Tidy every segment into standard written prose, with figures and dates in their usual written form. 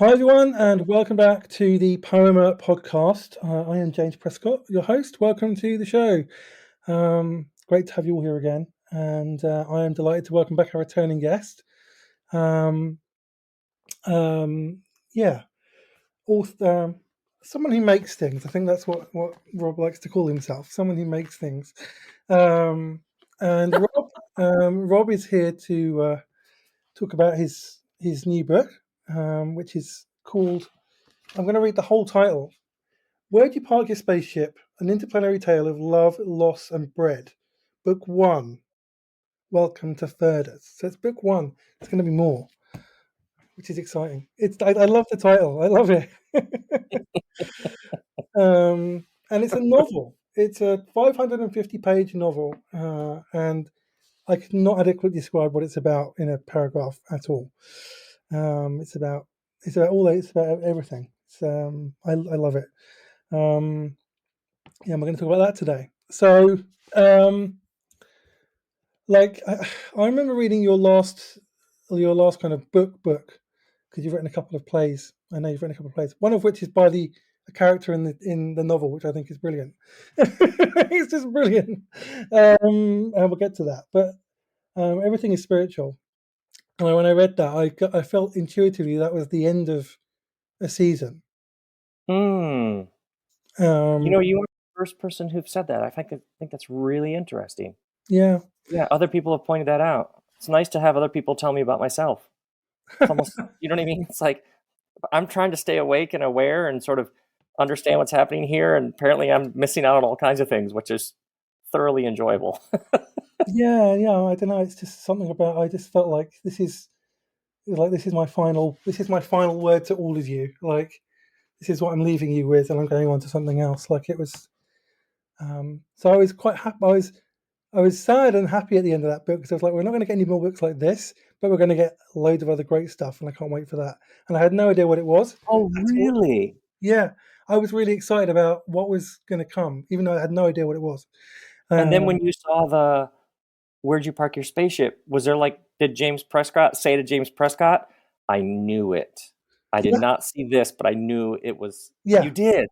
Hi, everyone, and welcome back to the Poema podcast. I am James Prescott, your host. Welcome to the show. Great to have you all here again, and I am delighted to welcome back our returning guest. Um, yeah, someone who makes things. I think that's what Rob likes to call himself. Someone who makes things. And Rob is here to talk about his new book, which is called. I'm going to read the whole title. Where'd You Park Your Spaceship? An Interplanetary Tale of Love, Loss, and Bread. Book 1. Welcome to Firdus. So it's book 1. It's going to be more, which is exciting. I love the title. I love it. And it's a novel. It's a 550-page novel, and I could not adequately describe what it's about in a paragraph at all. It's about everything. I love it. Yeah, we're going to talk about that today. So, I remember reading your last kind of book because you've written a couple of plays. I know you've written a couple of plays. One of which is by a character in the novel, which I think is brilliant. It's just brilliant, and we'll get to that. But everything is spiritual, and when I read that, I felt intuitively that was the end of a season. You Um, are the first person who've said that. I think that's really interesting. yeah, Yeah, other people have pointed that out. It's nice to have other people tell me about myself. It's almost, you know what I mean? It's like I'm trying to stay awake and aware and sort of understand what's happening here, and apparently I'm missing out on all kinds of things, which is thoroughly enjoyable. yeah. I don't know. It's just something about. I just felt like this is my final word to all of you. Like this is what I'm leaving you with, and I'm going on to something else. Like it was. So I was quite happy. I was sad and happy at the end of that book because I was like, we're not going to get any more books like this, but we're going to get loads of other great stuff, and I can't wait for that. And I had no idea what it was Oh, at all. really? Yeah, I was really excited about what was going to come, even though I had no idea what it was. And then Um, when you saw the "Where'd you park your spaceship?" Was there like, did James Prescott say to James Prescott, "I knew it. I did yeah, not see this, but I knew it was." You yeah, did.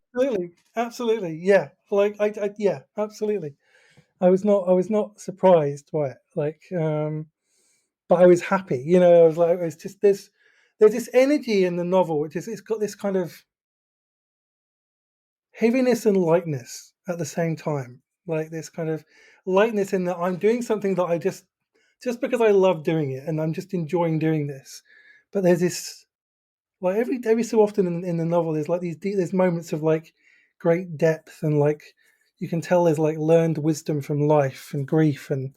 absolutely, yeah. Yeah, absolutely. I was not surprised by it. But I was happy. I was like, it's just there's this energy in the novel, which is it's got this kind of heaviness and lightness at the same time. Like this kind of lightness in that I'm doing something that I just because I love doing it and I'm just enjoying doing this. But there's this like every so often in the novel there's like there's moments of like great depth and like you can tell there's like learned wisdom from life and grief and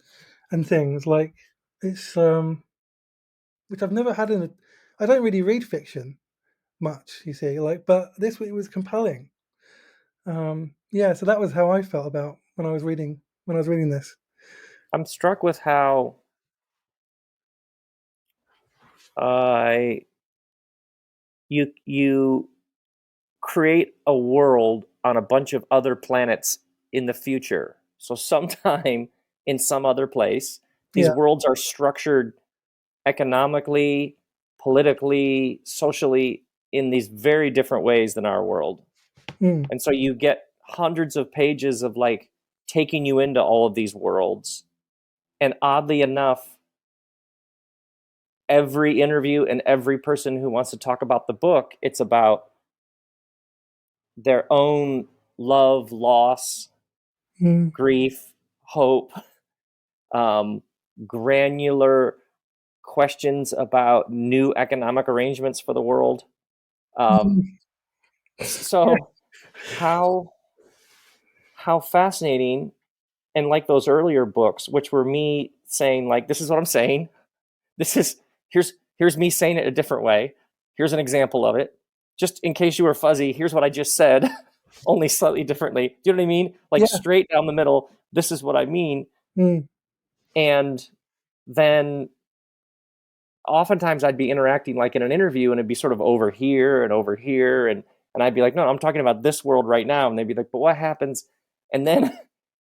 things like it's which I've never had in a. I don't really read fiction much, you see, but this it was compelling. Yeah, so that was how I felt about when I was reading this. I'm struck with how I you create a world on a bunch of other planets in the future. So sometime in some other place, these Yeah, worlds are structured economically, politically, socially in these very different ways than our world. mm, And so you get hundreds of pages of like taking you into all of these worlds. And oddly enough, every interview and every person who wants to talk about the book, it's about their own love, loss, mm, grief, hope, um, granular questions about new economic arrangements for the world. Um, mm. Yeah, so how fascinating, and like those earlier books, which were me saying like, this is what I'm saying. This is here's me saying it a different way. Here's an example of it. Just in case you were fuzzy, here's what I just said, only slightly differently. Do you know what I mean? Like yeah, straight down the middle. This is what I mean. mm, And then oftentimes I'd be interacting like in an interview and it'd be sort of over here and over here and I'd be like, no, I'm talking about this world right now. And they'd be like, but what happens? And then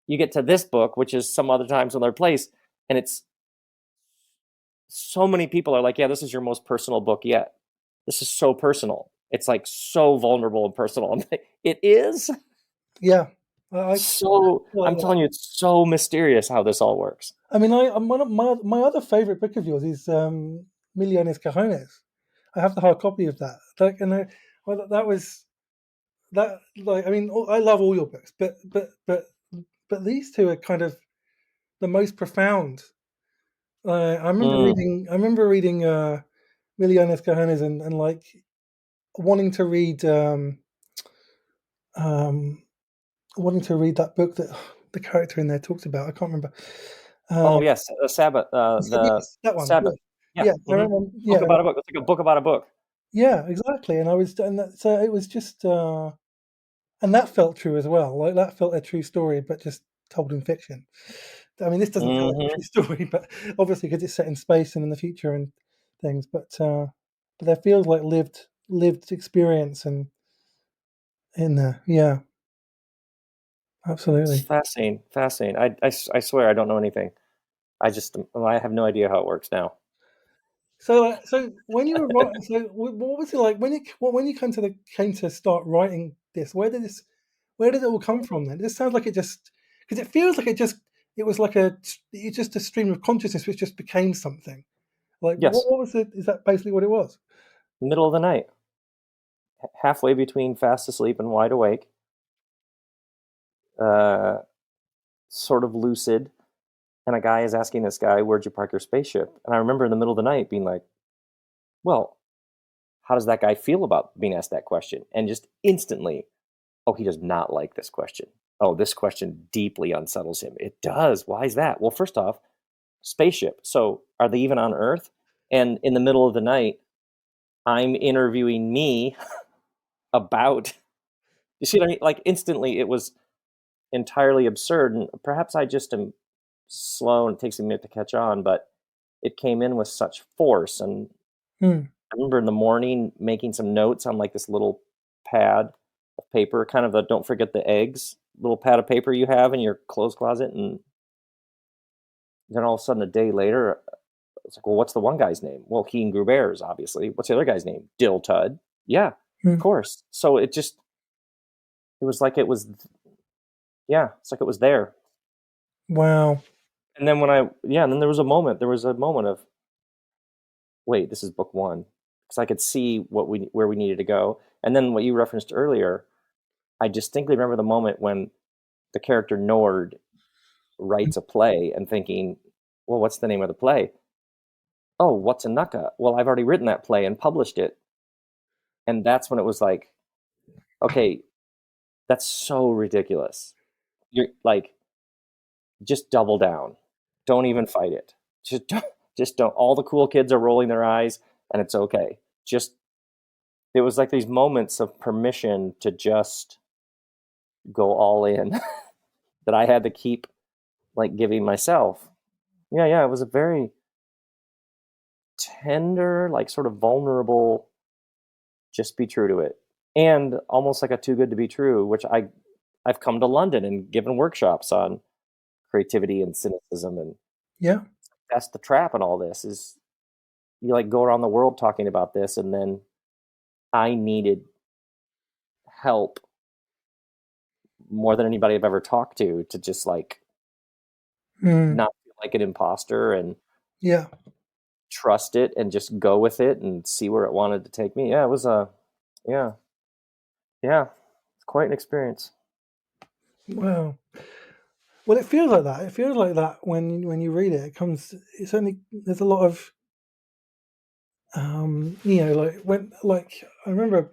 you get to this book, which is some other time, some other place, and it's so many people are like, yeah, this is your most personal book yet. this is so personal. It's like so vulnerable and personal. I'm like, it is Yeah, I so. feel like I'm that. telling you, it's so mysterious how this all works. I mean, one of my other favorite book of yours is Millones Cajones. I have the hard copy of that. Like, and well, that was that. Like, I mean, I love all your books, but these two are kind of the most profound. Mm. I remember reading Millones Cajones and like wanting to read um, wanting to read that book that the character in there talks about. I can't remember. Oh Um, yes, the Sabbath. The yes, that one. Yeah, Sabbath. Yeah. yeah. I Hmm. remember. Book Yeah, about a book. It's like a book about a book. yeah, exactly. And I was, and that, so it was just, and that felt true as well. Like that felt a true story, but just told in fiction. I mean, this doesn't feel like a Hmm. true story, but obviously because it's set in space and in the future and things. But there feels like lived experience and in there. Yeah, It's absolutely. fascinating. Fascinating. I swear I don't know anything. I have no idea how it works now. So when you were writing, so what was it like when you came to start writing this? Where did it all come from? Then it sounds like it just because it feels like it was like it's just a stream of consciousness which just became something. Like Yes. what was it? Is that basically what it was? Middle of the night, halfway between fast asleep and wide awake, uh, sort of lucid, and a guy is asking this guy, "Where'd you park your spaceship?" And I remember in the middle of the night being like, "Well, how does that guy feel about being asked that question?" And just instantly, oh, he does not like this question. Oh, this question deeply unsettles him. It does. Why is that? Well, first off, spaceship. So are they even on Earth? And in the middle of the night, I'm interviewing me about. You see what I mean? Like instantly, it was entirely absurd. And perhaps I just am slow and it takes a minute to catch on, but it came in with such force. And Hmm. I remember in the morning making some notes on like this little pad of paper, kind of the don't forget the eggs little pad of paper you have in your clothes closet. And then all of a sudden, a day later, it's like, well, what's the one guy's name? Well, Keen grew bears, obviously. What's the other guy's name? Dill Tud. Yeah, of Hmm. course. So it was like it was, yeah, it's like it was there. Wow. And then and then there was a moment of, wait, this is book one. Because I could see where we needed to go. And then what you referenced earlier, I distinctly remember the moment when the character Nord writes a play and thinking, well, what's the name of the play? Oh, what's a Nucka? Well, I've already written that play and published it. And that's when it was like, okay, that's so ridiculous. You're like, just double down. Don't even fight it. Just don't. All the cool kids are rolling their eyes, and it's okay. Just it was like these moments of permission to just go all in that I had to keep like giving myself. Yeah, yeah. It was a very tender, like sort of vulnerable. Just be true to it, and almost like a too good to be true. Which I've come to London and given workshops on creativity and cynicism, and Yeah. that's the trap in all this is you like go around the world talking about this, and then I needed help more than anybody I've ever talked to just like Hmm. not feel like an imposter and Yeah. trust it and just go with it and see where it wanted to take me. Yeah, it was a yeah, yeah, it's quite an experience. Wow. Well, it feels like that. It feels like that when you read it. It comes. It's only there's a lot of like when like I remember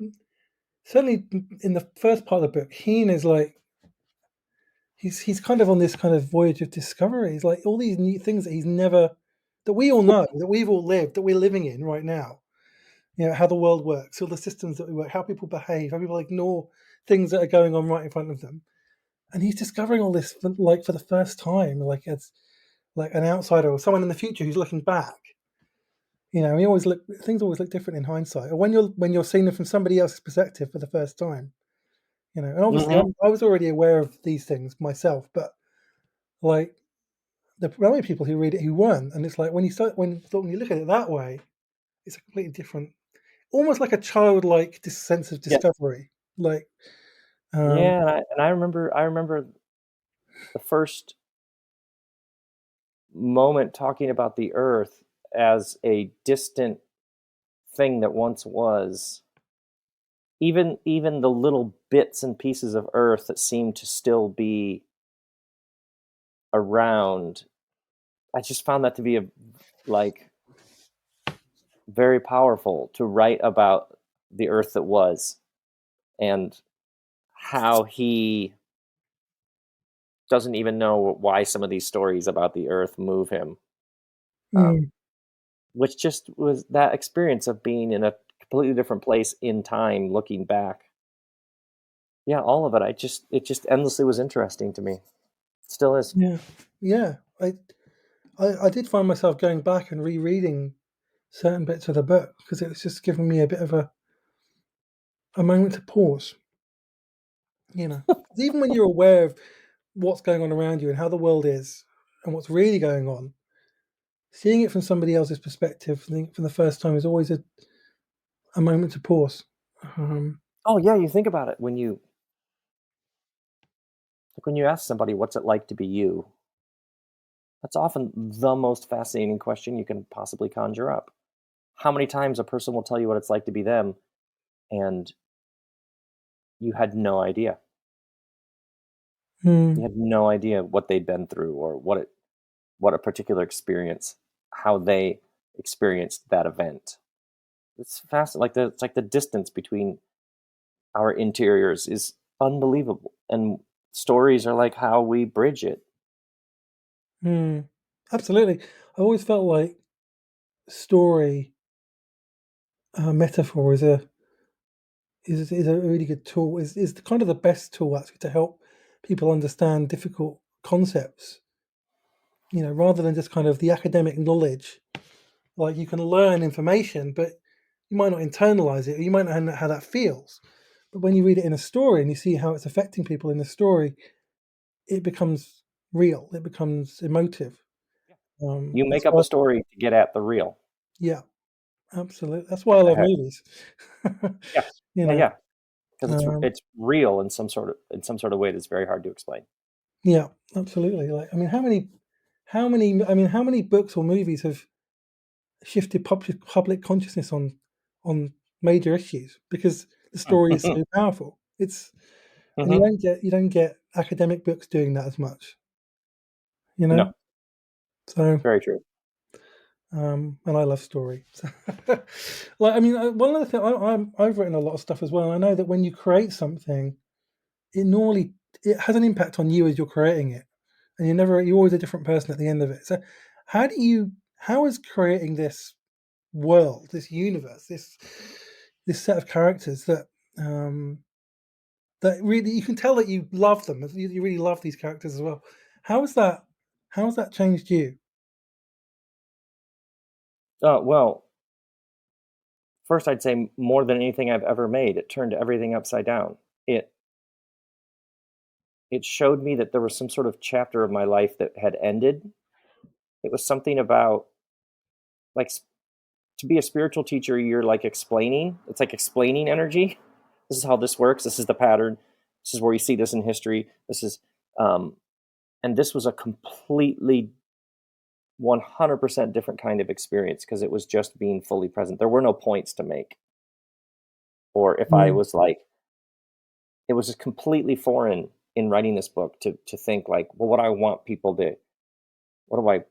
certainly in the first part of the book, Heen is like he's kind of on this kind of voyage of discovery. He's like all these new things that he's never that we all know that we've all lived that we're living in right now. You know how the world works, all the systems that we work, how people behave, how people ignore things that are going on right in front of them, and he's discovering all this for the first time, like as like an outsider or someone in the future who's looking back. You know, we always look things always look different in hindsight, or when you're seeing them from somebody else's perspective for the first time. You know, and obviously Hmm. I was already aware of these things myself, but like there are many people who read it who weren't, and it's like when you look at it that way, it's a completely different. almost like a childlike sense of Yes. discovery. Like, um, Yeah, and I remember the first moment talking about the Earth as a distant thing that once was. Even the little bits and pieces of Earth that seem to still be around, I just found that to be a like very powerful to write about the Earth that was and how he doesn't even know why some of these stories about the Earth move him. Um, mm, which just was that experience of being in a completely different place in time, looking back. Yeah, all of it. It just endlessly was interesting to me. Still is. yeah, yeah. I did find myself going back and rereading certain bits of the book because it was just giving me a bit of a moment to pause. You know, 'cause even when you're aware of what's going on around you and how the world is and what's really going on, seeing it from somebody else's perspective for the first time is always a moment to pause. Um, Oh yeah, you think about it when you ask somebody what's it like to be you. That's often the most fascinating question you can possibly conjure up. How many times a person will tell you what it's like to be them, and you had no idea. You mm, had no idea what they'd been through or what a particular experience, how they experienced that event. It's fast. It's like the distance between our interiors is unbelievable, and stories are like how we bridge it. mm, absolutely. I always felt like story metaphor is a really good tool. Is kind of the best tool actually to help people understand difficult concepts. You know, rather than just kind of the academic knowledge. Like you can learn information, but you might not internalize it, or you might not know how that feels. But when you read it in a story and you see how it's affecting people in the story, it becomes real. It becomes emotive. You That's make up why, a story to get at the real. yeah, absolutely. That's why I The love heck? movies. Yeah, you yeah, know, yeah. Because um, it's real in some sort of way that's very hard to explain. yeah, absolutely. Like, I mean, how many books or movies have shifted public consciousness on major issues because the story is so powerful. It's and Hmm. you don't get academic books doing that as much, you know. No, So, very true. and I love story. So like, I mean, one of the things I've written a lot of stuff as well. And I know that when you create something, it normally it has an impact on you as you're creating it, and you're always a different person at the end of it. So, how do you how is creating this world, this universe, this set of characters um, that really you can tell that you love them. You really love these characters as well. How has that? How has that changed you? Well, first I'd say more than anything I've ever made, it turned everything upside down. It it showed me that there was some sort of chapter of my life that had ended. It was something about like to be a spiritual teacher, you're like explaining. It's like explaining energy. This is how this works. This is the pattern. This is where you see this in history. This is, um, and this was a completely 100% different kind of experience because it was just being fully present. There were no points to make. Or if I Mm, was like, it was just completely foreign in writing this book to think like, well, what do I want people to, what do I,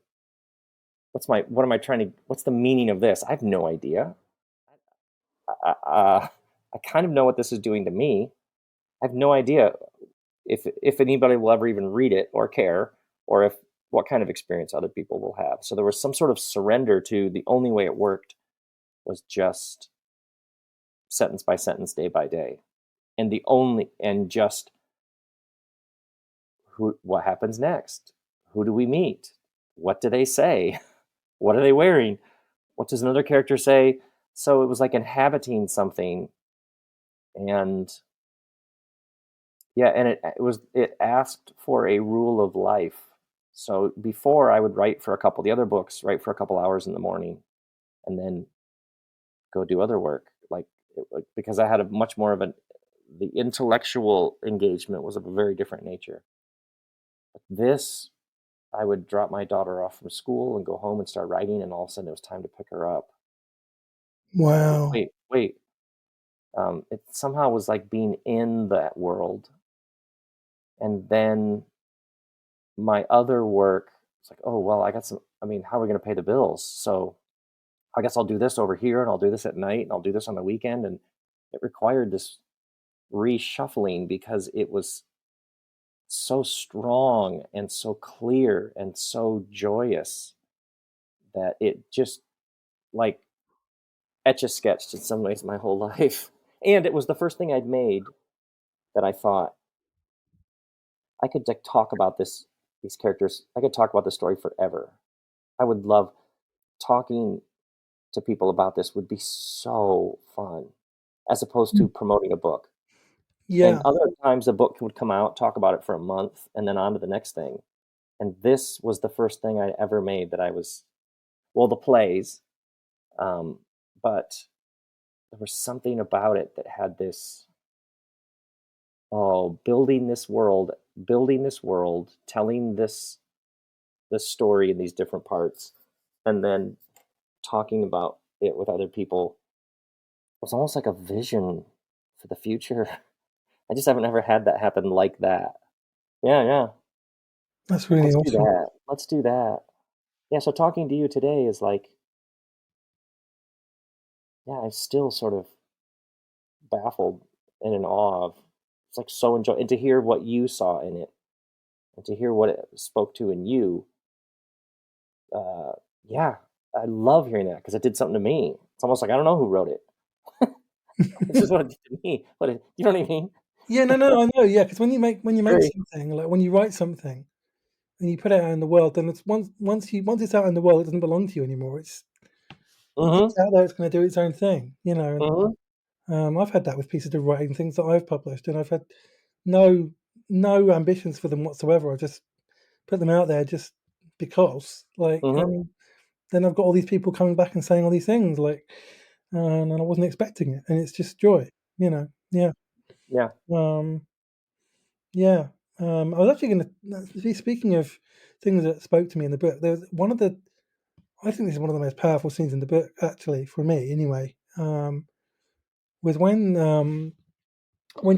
what am I trying to, what's the meaning of this? I have no idea. I kind of know what this is doing to me. I have no idea if anybody will ever even read it or care, or if what kind of experience other people will have. So there was some sort of surrender to the only way it worked was just sentence by sentence, day by day, and the only and just who what happens next, who do we meet, what do they say, what are they wearing, what does another character say. So it was like inhabiting something, and yeah, and it asked for a rule of life. So before I would write for a couple the other books, write for a couple hours in the morning, and then go do other work, like because I had a much more of the intellectual engagement was of a very different nature. But this, I would drop my daughter off from school and go home and start writing, and all of a sudden it was time to pick her up. And I'd be, Wow. wait, wait. It somehow was like being in that world. And then my other work, it's like, oh, well, I got some, I mean, how are we going to pay the bills? So I guess I'll do this over here and I'll do this at night and I'll do this on the weekend. And it required this reshuffling because it was so strong and so clear and so joyous that it just like etch a sketched in some ways my whole life. And it was the first thing I'd made that I thought I could like, talk about these characters. I could talk about the story forever. I would love talking to people about this would be so fun as opposed to promoting a book. And Yeah, other times a book would come out, talk about it for a month, and then on to the next thing. And this was the first thing I ever made that I was, well, the plays, um, but there was something about it that had this, oh, building this world, telling this story in these different parts, and then talking about it with other people was almost like a vision for the future. I just haven't ever had that happen like that. Yeah, yeah. that's really Let's do awesome. that. Let's do that. Yeah, so talking to you today is like, yeah, I'm still sort of baffled and in awe of. It's like so enjoy and to hear what you saw in it and to hear what it spoke to in you. Uh, yeah, I love hearing that because it did something to me. It's almost like I don't know who wrote it. This is what it did to me. You know what I mean? Yeah, no, no, I know. Yeah, because when you make Very. something, like when you write something and you put it out in the world, then it's once it's out in the world, it doesn't belong to you anymore. Mm-hmm. It's out there. It's going to do its own thing, you know. And Mm-hmm. I've had that with pieces of writing, things that I've published, and I've had no no ambitions for them whatsoever. I just put them out there just because, like, Mm-hmm. and then I've got all these people coming back and saying all these things, like, and I wasn't expecting it, and it's just joy, you know. Yeah. Yeah. Um, yeah. I was actually going to speaking of things that spoke to me in the book. There was one of the I think this is one of the most powerful scenes in the book, actually, for me, anyway. Was when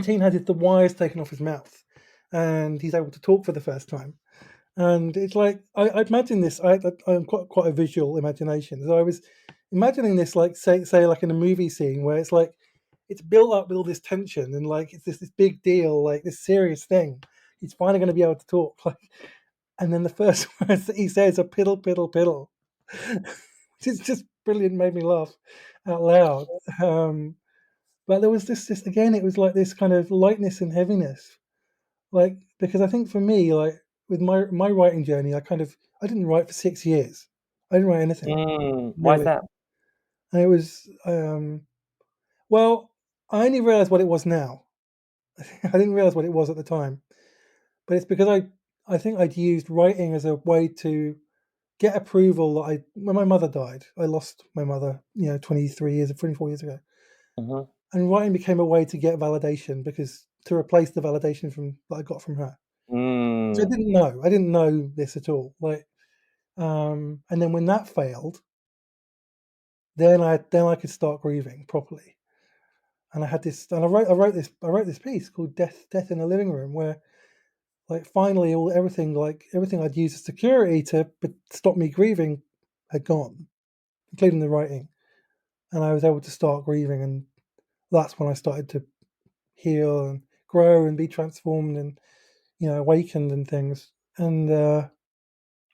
Teen has the wires taken off his mouth, and he's able to talk for the first time. And it's like I imagine this. I'm quite a visual imagination, so I was imagining this like say like in a movie scene where it's like it's built up with all this tension and like it's this big deal, like this serious thing. He's finally going to be able to talk, like, and then the first words that he says are piddle piddle piddle, which is just brilliant. Made me laugh out loud. But there was this again. It was like this kind of lightness and heaviness, like because I think for me, like with my writing journey, I didn't write for 6 years. I didn't write anything Why is really, that? and it was well, I only realized what it was now. I didn't realize what it was at the time, but it's because I think I'd used writing as a way to get approval. That I when my mother died, I lost my mother, 24 years ago, Mm-hmm. and writing became a way to get validation because to replace the validation from that I got from her. So I Mm. didn't know. I didn't know this at all. Like, and then when that failed, then I could start grieving properly. And I had this, and I wrote this piece called Death in the Living Room, where like finally everything I'd used as security to stop me grieving had gone, including the writing, and I was able to start grieving, and that's when I started to heal and grow and be transformed and awakened and things,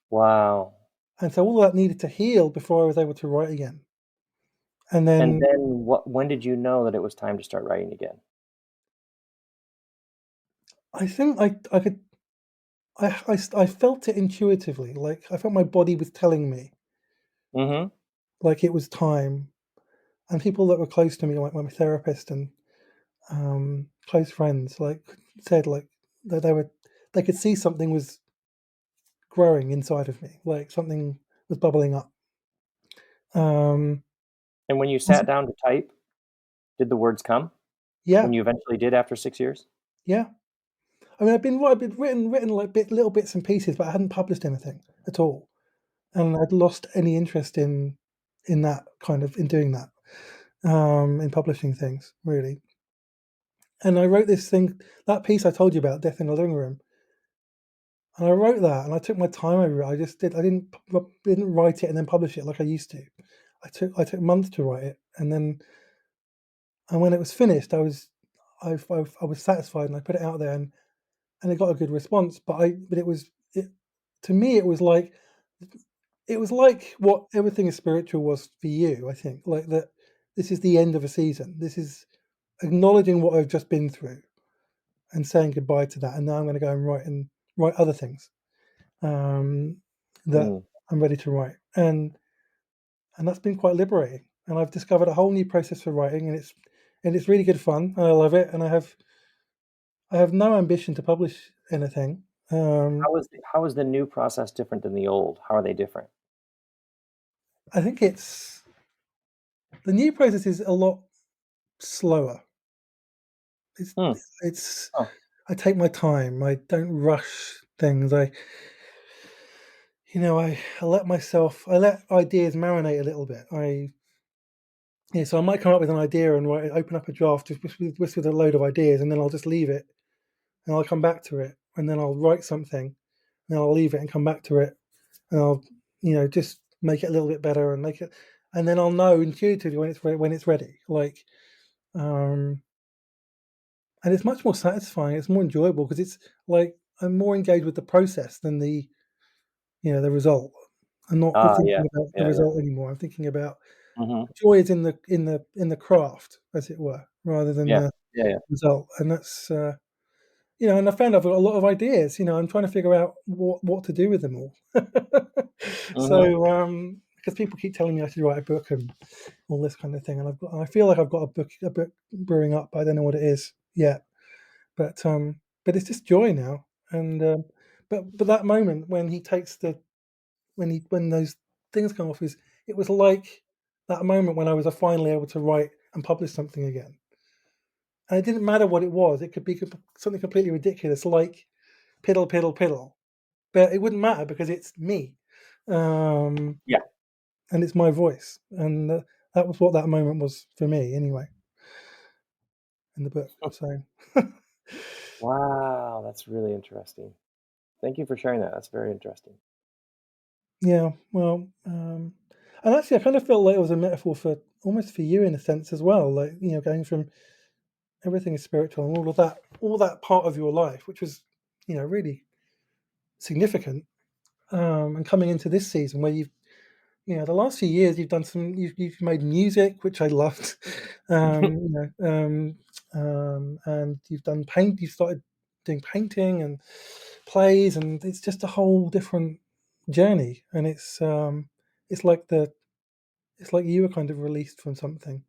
Wow. and so all that needed to heal before I was able to write again. And And then then when did you know that it was time to start writing again? I think I could I felt it intuitively. Like I felt my body was telling me Mhm. like it was time. And people that were close to me, like my therapist and close friends, like said like that they could see something was growing inside of me, like something was bubbling up. Um, And when you sat down to type, Did the words come Yeah, when you eventually did after 6 years? yeah. I mean, I've been written like little bits and pieces, but I hadn't published anything at all, and I'd lost any interest in that kind of in doing that, in publishing things really. And I wrote this thing, that piece I told you about, Death in the Living Room, and I wrote that, and I took my time over it. I didn't write it and then publish it like I used to. I took months to write it, and when it was finished, I was satisfied, and I put it out there, and it got a good response. But it to me it was like what Everything is Spiritual was for you. I think like that. This is the end of a season. This is acknowledging what I've just been through and saying goodbye to that. And now I'm going to go and write other things um, that Mm. I'm ready to write, and that's been quite liberating. And I've discovered a whole new process for writing, and it's really good fun, and I love it. And I have no ambition to publish anything. Um, How is the new process different than the old? How are they different? I think the new process is a lot slower. It's Hmm. it's Oh, I take my time. I don't rush things. I let ideas marinate a little bit. So I might come up with an idea and open up a draft just with a load of ideas, and then I'll just leave it, and I'll come back to it, and then I'll write something, and then I'll leave it and come back to it, and I'll just make it a little bit better and make it, and then I'll know intuitively when it's ready. Um, and it's much more satisfying. It's more enjoyable because it's like I'm more engaged with the process than the result. I'm not yeah. thinking about the Yeah, yeah. result anymore. I'm thinking about Mhm. joy is in the craft, as it were, rather than Yeah. the Yeah, yeah. result. And and I found I've got a lot of ideas. I'm trying to figure out what to do with them all. Mhm. So, because people keep telling me I should write a book and all this kind of thing, and I feel like I've got a book brewing up, but I don't know what it is yet. But it's just joy now. And but that moment when he takes the when those things come off, is it was like that moment when I was finally able to write and publish something again. And it didn't matter what it was. It could be something completely ridiculous, like piddle piddle piddle, but it wouldn't matter because it's me, um, Yeah. and it's my voice, and that was what that moment was for me, anyway, in the book. So, Wow, that's really interesting. Thank you for sharing that. That's very interesting. yeah, well, and actually, I kind of felt like it was a metaphor for almost for you in a sense as well, like going from Everything is Spiritual and all that part of your life, which was really significant, and coming into this season where the last few years you've made music, which I loved, and you've started doing painting and plays, and it's just a whole different journey, and it's like you were kind of released from something,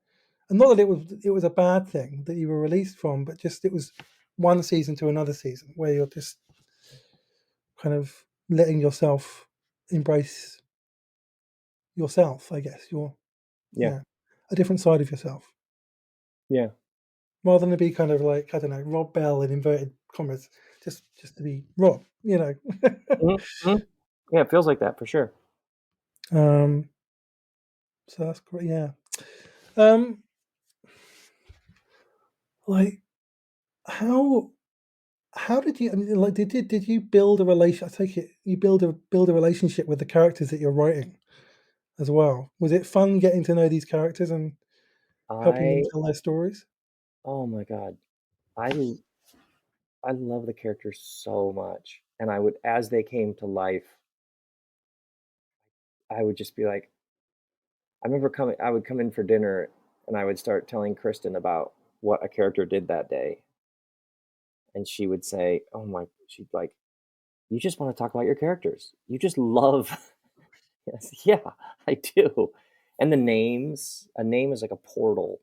and not that it was a bad thing that you were released from, but just it was one season to another season where you're just kind of letting yourself embrace yourself, I guess. Yeah. Yeah, a different side of yourself, Yeah. rather than to be kind of like, I don't know, Rob Bell in inverted commas, just to be Rob, Mhm. Mhm. Yeah, it feels like that for sure. um, so that's great. Yeah. Um, like how how did you? I mean, like, did you build a relation? I take it you build a relationship with the characters that you're writing as well. Was it fun getting to know these characters and helping them I tell their stories? Oh my god. I l I love the characters so much, and I would as they came to life, I would just be like I would come in for dinner, and I would start telling Kristen about what a character did that day, and she would say, "Oh my," she'd like, "You just wanna talk about your characters. You just love." Yes, yeah, I do. And the names, a name is like a portal.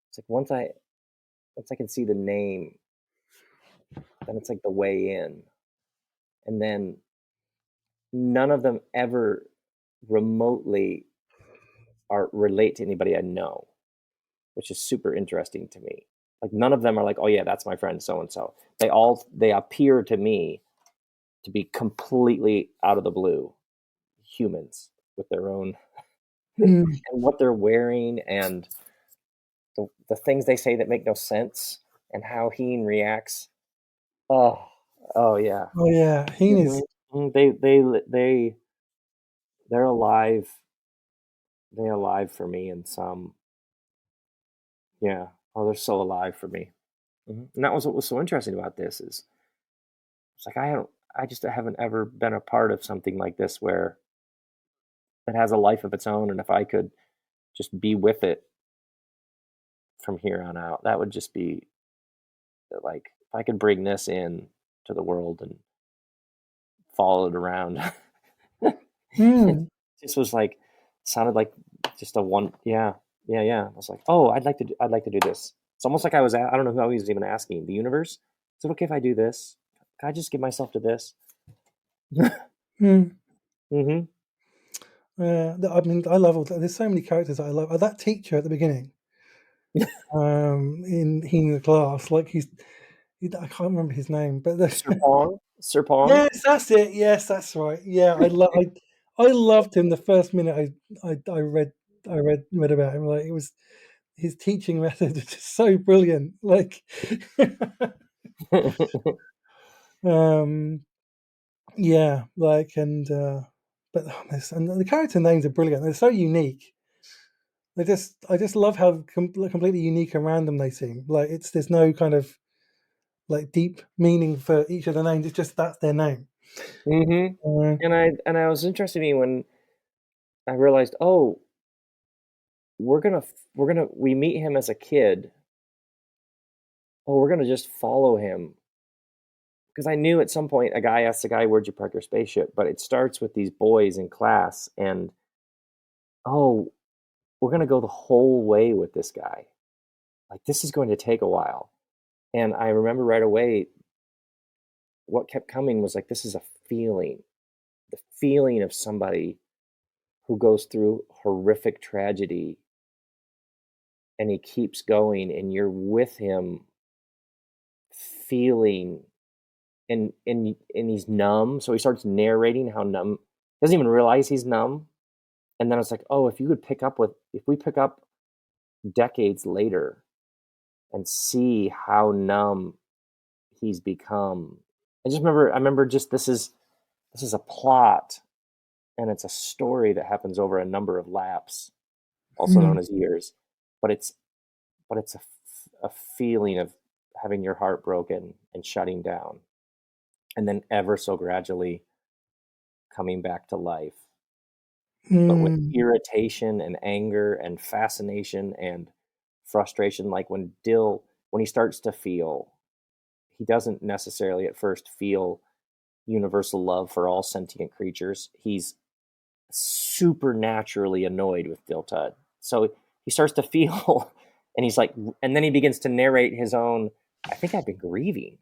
It's like once I can see the name, then it's like the way in. And then none of them ever remotely are relate to anybody I know. which is super interesting to me. Like none of them are like, oh yeah, that's my friend so and so. They appear to me to be completely out of the blue humans with their own Mm. and what they're wearing and the things they say that make no sense and how Heen reacts. Oh, oh yeah. Oh yeah, Heen is. Mhm. They they're alive. They're alive for me in some. Yeah. Oh, they're so alive for me. And that was what was so interesting about this is it's like I just haven't ever been a part of something like this where it has a life of its own, and if I could just be with it from here on out, that would just be like if I could bring this in to the world and follow it around. It Mm. just was like sounded like just a one yeah. I was like, "Oh, I'd like to do this." It's almost like I don't know who I was even asking, the universe? Is it okay if I do this? Can I just give myself to this? Mm. Mhm. Yeah, I mean, I love all that. There's so many characters that I love. That teacher at the beginning, in the class, like I can't remember his name, but Sir Pong? Sir Pong? yes, that's it. Yes, that's right. Yeah, I loved him the first minute I read about him. Like it was his teaching method is just so brilliant. Like, um, yeah, like but and the character names are brilliant. They're so unique. I just love how completely unique and random they seem. Like there's no kind of like deep meaning for each of the names. It's just that's their name. Mhm. Uh, And I was interested in me when I realized, "Oh, we meet him as a kid. Oh, we're gonna just follow him." Because I knew at some point a guy asked the guy, "Where'd you park your spaceship?" But it starts with these boys in class and, "Oh, we're gonna go the whole way with this guy. Like, this is going to take a while." And I remember right away what kept coming was like, this is a feeling, the feeling of somebody who goes through horrific tragedy and he keeps going and you're with him feeling and he's numb. So he starts narrating how numb, doesn't even realize he's numb. And then it's like, oh, if we pick up decades later and see how numb he's become. I remember just this is a plot and it's a story that happens over a number of laps, also mm, known as years. But it's a feeling of having your heart broken and shutting down, and then ever so gradually coming back to life, but with mm, irritation and anger and fascination and frustration. Like when he starts to feel, he doesn't necessarily at first feel universal love for all sentient creatures. He's supernaturally annoyed with Diltud. So he starts to feel, and he's like, and then he begins to narrate his own. I think I've been grieving.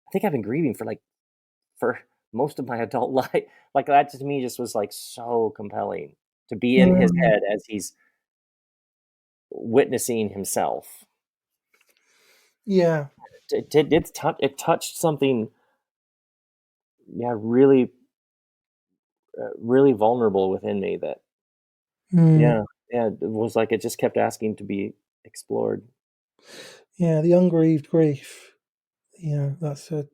I think I've been grieving for most of my adult life. Like that to me just was like so compelling to be in his mm. head as he's witnessing himself. Yeah. It touched something, yeah, really, really vulnerable within me. That Mm. yeah, yeah, it was like it just kept asking to be explored. Yeah, the ungrieved grief. That's a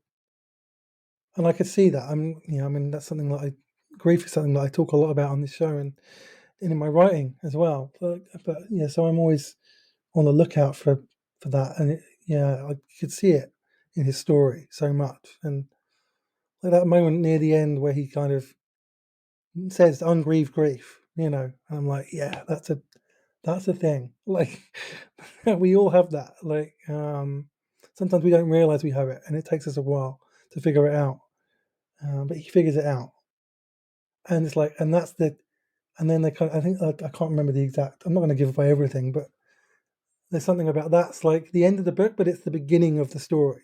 and I could see that. I mean, that's something that I grief is something that I talk a lot about on this show and in my writing as well. But yeah, so I'm always on the lookout for that, and I could see it in his story so much, and like that moment near the end where he kind of says "ungrieved grief," and I'm like, yeah, that's a thing. Like we all have that. Like sometimes we don't realize we have it, and it takes us a while to figure it out. But he figures it out, and it's like, and that's the, and then they kind. I think I can't remember the exact. I'm not going to give away everything, but there's something about that's like the end of the book, but it's the beginning of the story.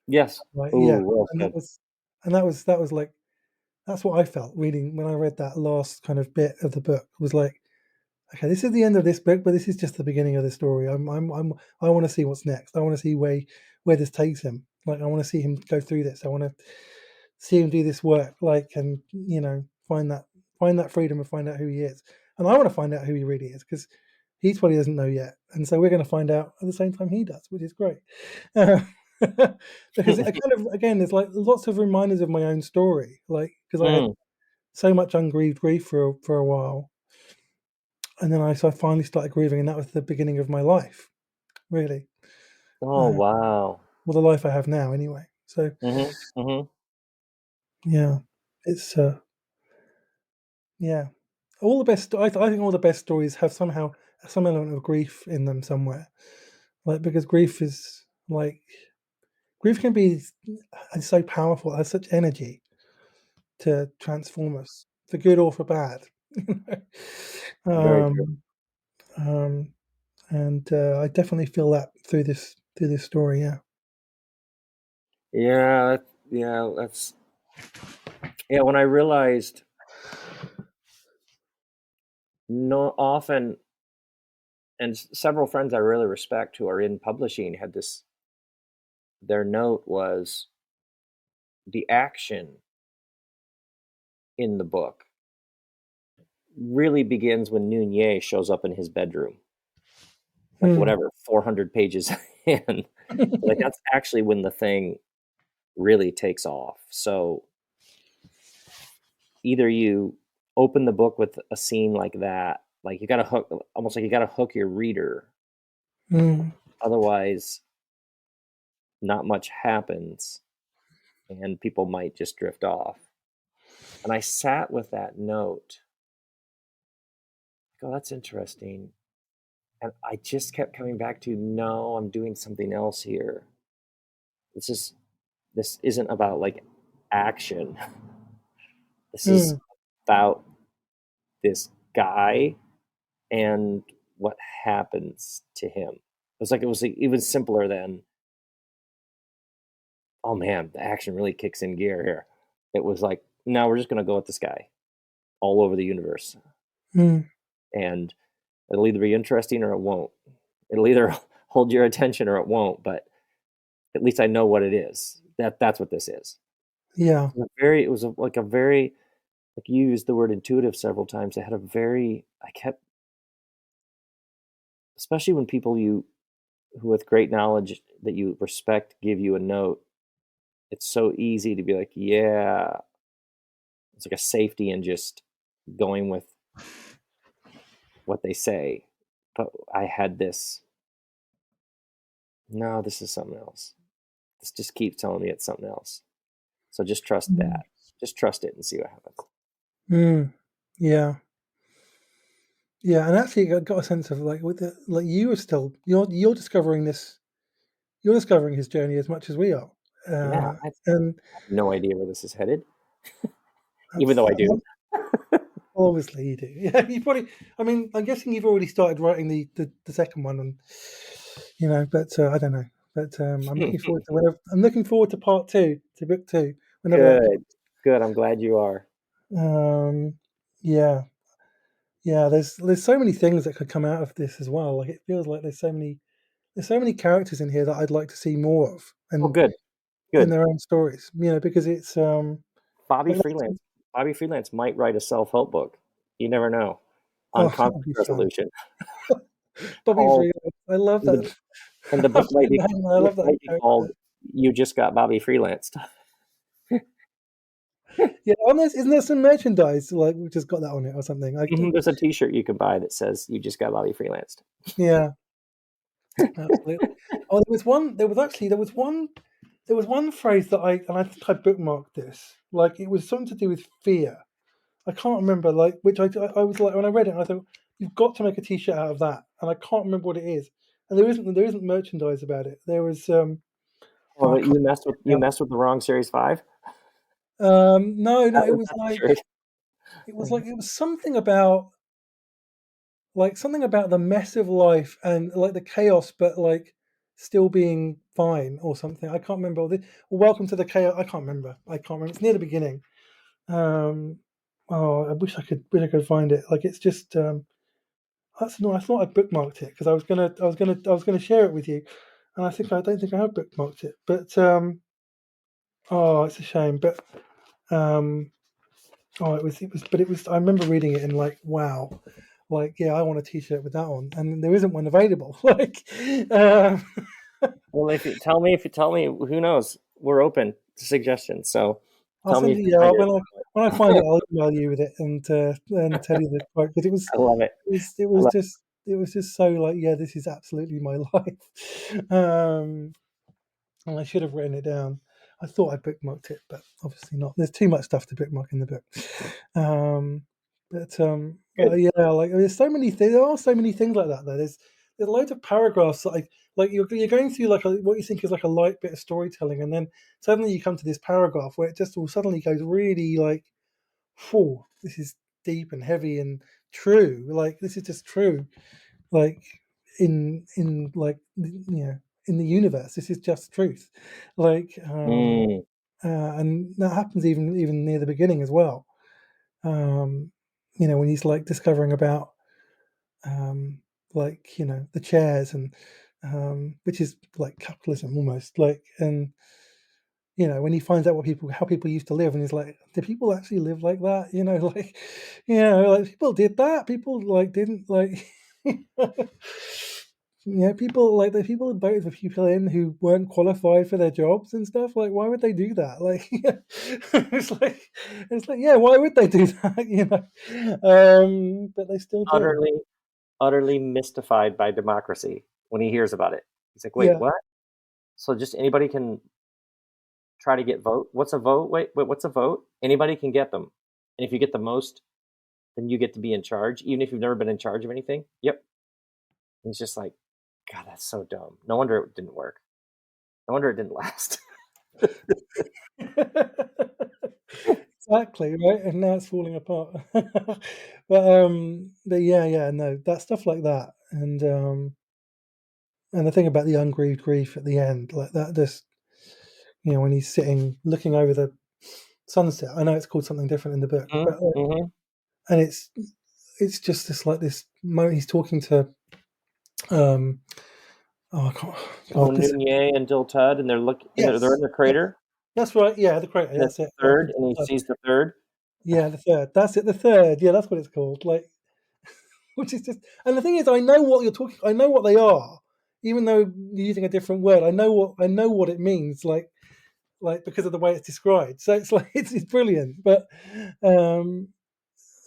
Yes. Like yeah, Ooh, well and said. that was like that's what I felt reading when I read that last kind of bit of the book. Was like okay, this is the end of this book, but this is just the beginning of the story. I want to see what's next. I want to see where this takes him. Like, I want to see him go through this. I want to see him do this work, like, and find that freedom and find out who he is. And I want to find out who he really is because he probably doesn't know yet, and so we're going to find out at the same time he does, which is great. Uh, because it kind of, again, there's like lots of reminders of my own story, like because I had Mm. so much ungrieved grief for a while, and then I finally started grieving, and that was the beginning of my life, really. Oh, Uh, wow. well, the life I have now, anyway. So Mhm, mhm. yeah, it's yeah, all the best. I think all the best stories have somehow some element of grief in them somewhere, like because grief can be so powerful, it has such energy to transform us for good or for bad. Very true. um, um, and I definitely feel that through this story. Yeah. Yeah, yeah, that's yeah, when I realized no often and several friends I really respect who are in publishing had this their note was the action in the book really begins when Nunez shows up in his bedroom, like Hmm. whatever, 400 pages in. Like that's actually when the thing really takes off. So either you open the book with a scene like that, like you got to hook, almost like you got to hook your reader. Hmm. Otherwise, not much happens and people might just drift off. And I sat with that note. Oh, that's interesting. And I just kept coming back to no, I'm doing something else here. This is this isn't about like action. This is Hmm. about this guy and what happens to him. It was like even simpler than oh man, the action really kicks in gear here. It was like no, we're just gonna go with this guy all over the universe, Hmm. and it'll either be interesting or it won't. It'll either hold your attention or it won't. But at least I know what it is. That's what this is. Yeah. It was like a very like you used the word intuitive several times. It had a very I kept especially when people you who with great knowledge that you respect give you a note. It's so easy to be like, yeah, it's like a safety in just going with what they say. But I had this, no, this is something else. This just keeps telling me it's something else. So just trust Hmm. that. Just trust it and see what happens. Hmm. Yeah. Yeah, and actually, I got a sense of like with the like you are still you're discovering this. You're discovering his journey as much as we are, Yeah, I have and no idea where this is headed, even that's though I do. obviously you do. Yeah, you probably. I mean, I'm guessing you've already started writing the second one, and but I don't know. But I'm looking forward to I'm looking forward to part two, to book two, whenever that comes. Good. Good. I'm glad you are. Um, yeah, yeah. There's so many things that could come out of this as well. Like it feels like there's so many characters in here that I'd like to see more of, Oh, and good. in Good. their own stories. Because it's Bobby like Freelance. Bobby Freelance might write a self-help book. You never know. On oh, that would conflict be fun. resolution Bobby called Freeland. I love and that. the book might be I the book love that might be called character. You Just Got Bobby Freelanced. Yeah, isn't there some merchandise like we've just got that on it or something? There's a T-shirt you can buy that says "You Just Got Bobby Freelanced." Yeah, absolutely. Oh, there was one phrase that I think I bookmarked this. Like it was something to do with fear. I can't remember like which I was like when I read it I thought you've got to make a T-shirt out of that, and I can't remember what it is. And there isn't merchandise about it. There was Well, I but can't you messed with the wrong Series 5. no, That it was was that like T-shirt. it was something about the mess of life and like the chaos, but like still being fine or something. I can't remember. Welcome to the chaos. I can't remember. It's near the beginning. Um, oh, I wish I could find it. Like it's just That's no. I thought I bookmarked it because I was gonna share it with you, and I don't think I have bookmarked it. But oh, it's a shame. But um, oh, but it was. I remember reading it and like, wow, like yeah, I want a T-shirt with that on, and there isn't one available. Like, um, Well, if you tell me, who knows? We're open to suggestions. So I'll tell me send if you. you Yeah, find it. when I find it, I'll email you with it and tell you the quote. But I love it. I love it was just so like yeah, this is absolutely my life. And I should have written it down. I thought I bookmarked it, but obviously not. There's too much stuff to bookmark in the book. Um, good. but yeah, like there's so many things. There are so many things like that. Though there's loads of paragraphs like you're going through like what you think is like a light bit of storytelling, and then suddenly you come to this paragraph where it just all suddenly goes really like, "Whoa, this is deep and heavy and true." Like this is just true. Like in like in the universe, this is just truth. Like Mm, and that happens even near the beginning as well. Um, when he's like discovering about um, like the chairs and which is like capitalism almost like and when he finds out how people used to live and he's like did people actually live like that like like people did that people like didn't like people like the people voted for people in who weren't qualified for their jobs and stuff. Like, why would they do that? Like, it's like, yeah, why would they do that? But they still do. utterly, utterly mystified by democracy when he hears about it. He's like, wait, Yeah, what? So just anybody can try to get vote? What's a vote? Wait, what's a vote? Anybody can get them. And if you get the most, then you get to be in charge, even if you've never been in charge of anything. Yep. And he's just like, God, that's so dumb. No wonder it didn't work. No wonder it didn't last. exactly right. And now it's falling apart. But yeah, yeah, no, that stuff like that, and the thing about the ungrieved grief at the end, like that, just when he's sitting looking over the sunset. I know it's called something different in the book, but Mm-hmm. and it's just this like this moment he's talking to um oh God this O'Neill and Dill Tud, and they're in yes the yeah crater, that's right yeah the crater and it's that's the it yeah third, and he sees the third. yeah the third that's it the third yeah that's what it's called like which is just and the thing is I know what they are even though you're using a different word I know what it means like because of the way it's described so it's like it's brilliant but um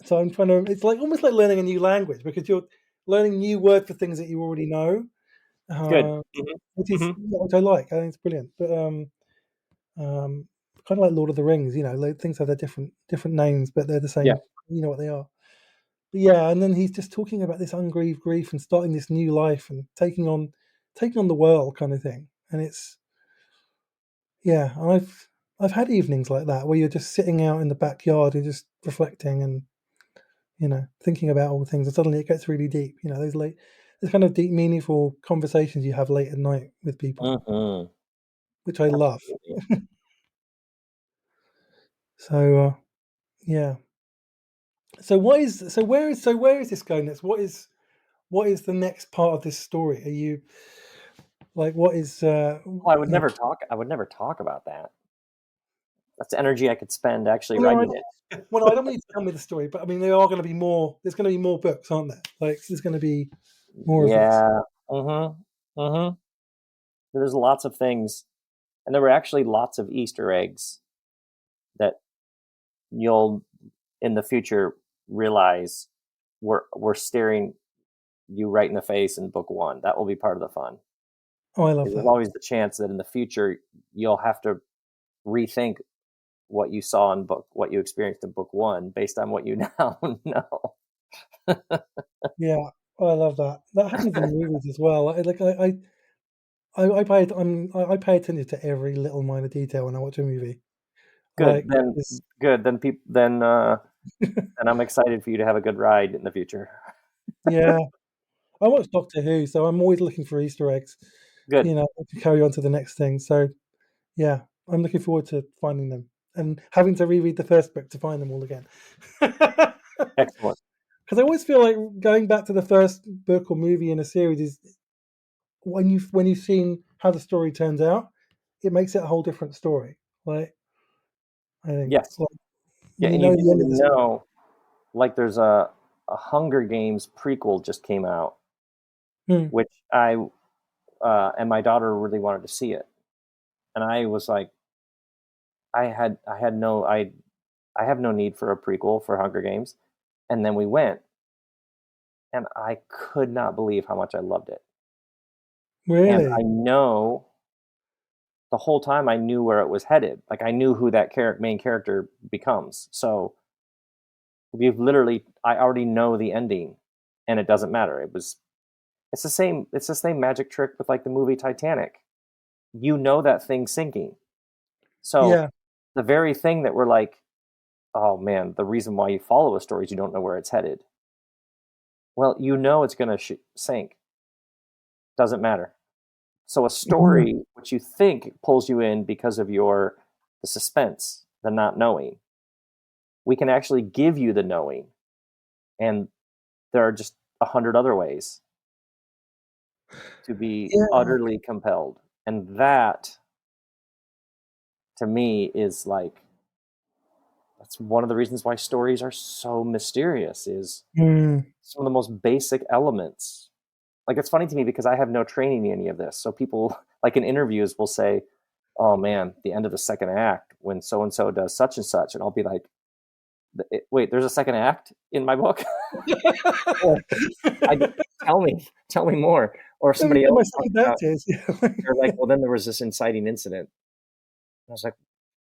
so I'm trying to it's like almost like learning a new language because you're learning new word for things that you already know Good. uh, Hmm. which I like. I think it's brilliant. But um, kind of like Lord of the Rings, like things have their different names, but they're the Yeah. same. You know what they are. But yeah, and then he's just talking about this ungrieved grief and starting this new life and taking on the world kind of thing. And it's yeah, I've had evenings like that where you're just sitting out in the backyard and just reflecting and thinking about all the things, and suddenly it gets really deep. Those kind of deep, meaningful conversations you have late at night with people, Hmm. which I love. Absolutely. So yeah. So where is this going next? What is the next part of this story? Are you like what is Oh, I would never talk about that. That's energy I could spend actually well, no, writing it. I don't need to tell me the story, but I mean there are going to be more. There's going to be more books, aren't there? Like there's going to be more of this. Yeah. Mm-hmm. Mm-hmm. There's lots of things, and there were actually lots of Easter eggs that you'll in the future realize we're staring you right in the face in book one. That will be part of the fun. Oh, I love There's that. always the chance that in the future you'll have to rethink what you saw in what you experienced in book one based on what you now know. Yeah, I love that. That happens in movies as well. I pay attention to every little minor detail when I watch a movie. Good. Like, Then it's good. Then people then I'm excited for you to have a good ride in the future. yeah. I watch Doctor Who, so I'm always looking for Easter eggs, Good. to carry on to the next thing. So, yeah, I'm looking forward to finding them and having to reread the first book to find them all again. Excellent. because I always feel like going back to the first book or movie in a series is when you've seen how the story turns out, it makes it a whole different story. Like I think, Yes. like Yeah, you and you know the didn't end of the even story. know, like there's a Hunger Games prequel just came out, Hmm. which I and my daughter really wanted to see it. And I was like, I had no I have no need for a prequel for Hunger Games. And then we went, and I could not believe how much I loved it. And I Really? know the whole time I knew where it was headed. Like I knew who that main character becomes. So we've literally I already know the ending, and it doesn't matter. It's the same magic trick with like the movie Titanic. You know that thing sinking. So Yeah. the very thing that we're like, oh man, the reason why you follow a story is you don't know where it's headed. Well, you know it's going to sink. Doesn't matter. So a Mhm. story which you think pulls you in because of the suspense, the not knowing, we can actually give you the knowing, and there are just 100 other ways to be Yeah. utterly compelled, and that to me is like that's one of the reasons why stories are so mysterious is Mm. some of the most basic elements. Like it's funny to me because I have no training in any of this. So people like in interviews will say, "Oh man, the end of the second act when so and so does such and such," and I'll be like, "Wait, there's a second act in my book?" Or I tell me more. Or if Let me somebody get my else talks second about, act is. they're like, "Well, then there was this inciting incident." I was like,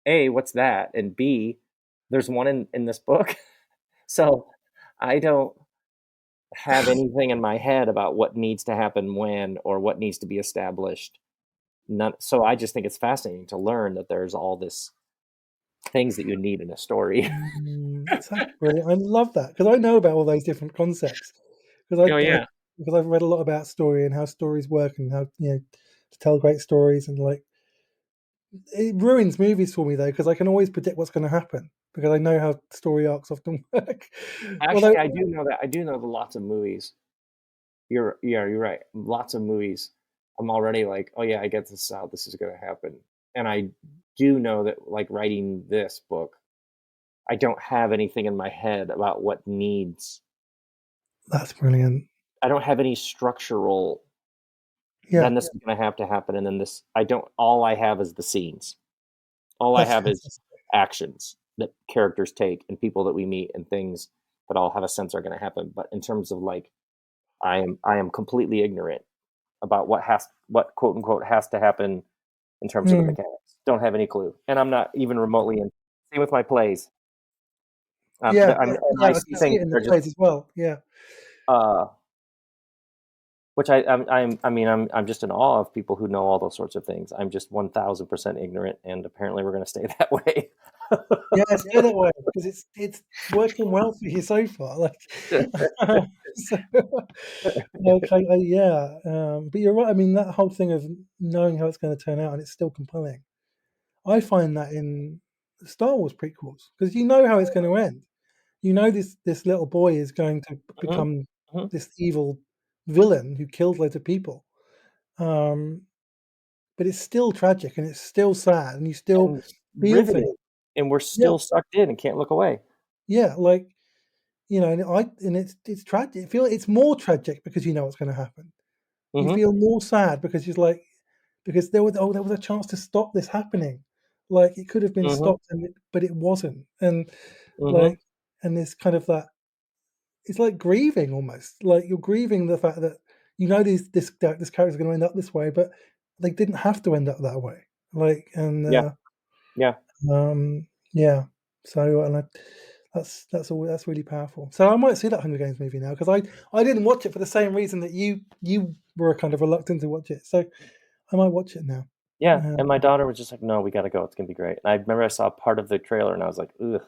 "A, what's that?" And B, there's one in this book. So I don't have anything in my head about what needs to happen when or what needs to be established. None, so I just think it's fascinating to learn that there's all this things that you need in a story. That's brilliant. I love that because I know about all those different concepts because Oh I yeah. because I've read a lot about story and how stories work and how to tell great stories and like it ruins movies for me though because I can always predict what's going to happen because I know how story arcs often work. Although Actually, I do know that. I do know that lots of movies. You're right. Lots of movies. I'm already like, oh yeah, I get this how this is going to happen, and I do know that like writing this book, I don't have anything in my head about what needs. that's brilliant. I don't have any structural. Yeah, Then this is going to have to happen, and then this. I don't. All I have is the scenes. All I that's have is fantastic. actions that characters take and people that we meet and things that I'll have a sense are going to happen. But in terms of like, I am completely ignorant about what quote unquote has to happen in terms of the Mm. mechanics. Don't have any clue, and I'm not even remotely in. Same with my plays. Yeah, And yeah, I I see can see things it in that the are just plays as well. Yeah, uh, which I mean I'm just in awe of people who know all those sorts of things. I'm just 1,000% ignorant, and apparently we're going to stay that way. yeah, stay that way because it's working well for you so far. Like, so, okay, yeah, but you're right. I mean, that whole thing of knowing how it's going to turn out and it's still compelling. I find that in Star Wars prequels because you know how it's going to end. You know this little boy is going to Mhm, become mhm. this evil villain who kills loads of people. Um, but it's still tragic and it's still sad and you still And feel for him. riveting, and we're Yeah, still sucked in and can't look away. yeah, like and it's tragic. It's more tragic because you know what's going to happen. You Mhm, feel more sad because you're like because there was a chance to stop this happening. Like it could have been mhm, stopped but it wasn't. And mhm. like and this kind of that it's like grieving almost. Like you're grieving the fact that you know this character's going to end up this way, but they didn't have to end up that way. Like and Yeah, yeah, yeah. So and that's really powerful. So I might see that Hunger Games movie now because I didn't watch it for the same reason that you were kind of reluctant to watch it. So I might watch it now. yeah, Uh, and my daughter was just like, "No, we gotta go, it's gonna be great." And I remember I saw part of the trailer and I was like, "Ugh,"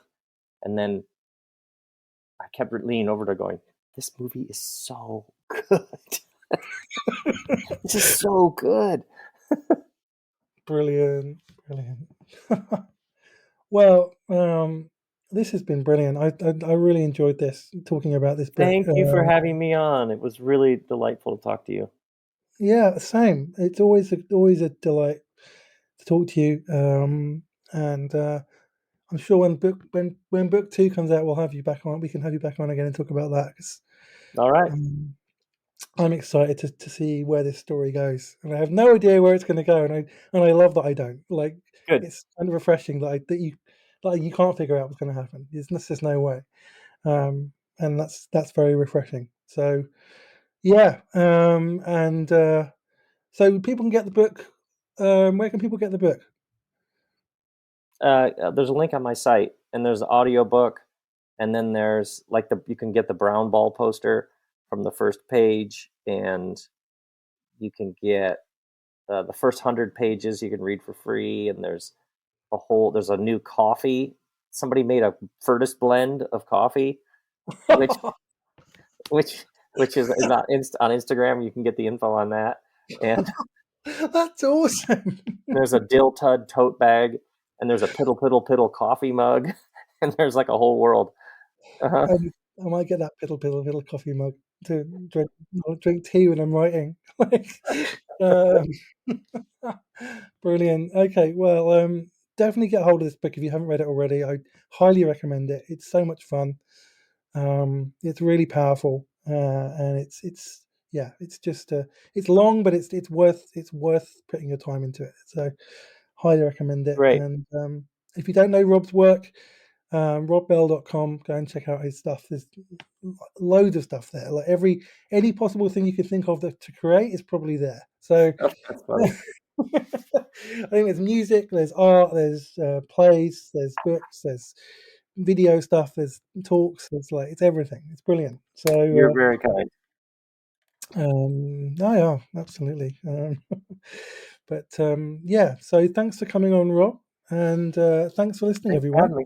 and then I kept leaning over to her going, "This movie is so good. This is so good." brilliant, brilliant. Well, This has been brilliant. I really enjoyed this talking about this book. Thank you for having me on. It was really delightful to talk to you. Yeah, same. It's always a delight to talk to you. And I'm sure when book two comes out, we'll have you back on. We can have you back on again and talk about that because All right. um, I'm excited to see where this story goes, and I have no idea where it's going to go. And I love that I don't like. Good. It's kind of refreshing that you can't figure out what's going to happen. There's just no way, and that's very refreshing. So yeah, and so people can get the book. Where can people get the book? There's a link on my site, and there's an audio book, and then there's like you can get the brown ball poster from the first page, and you can get the first 100 pages you can read for free, and there's a new coffee. Somebody made a Firdus blend of coffee, which which which is on Instagram. You can get the info on that, and That's awesome. there's a dill tud tote bag, and there's a piddle piddle piddle coffee mug, and there's like a whole world. Uh-huh. I might get that piddle coffee mug to drink tea when I'm writing. Like, um, brilliant. Okay, well, definitely get hold of this book if you haven't read it already. I highly recommend it. It's so much fun. It's really powerful, and it's yeah, it's just it's long, but it's worth putting your time into it. So, highly recommend it. Great. And if you don't know Rob's work, robbell.com, go and check out his stuff. There's loads of stuff there. Like any possible thing you could think of to create is probably there. So Oh, that's funny. I think there's music, there's art, there's plays, there's books, there's video stuff, there's talks. It's everything. It's brilliant. You're So very kind. oh yeah, absolutely. But yeah, so thanks for coming on, Rob, and thanks for listening, Thanks for everyone. having me.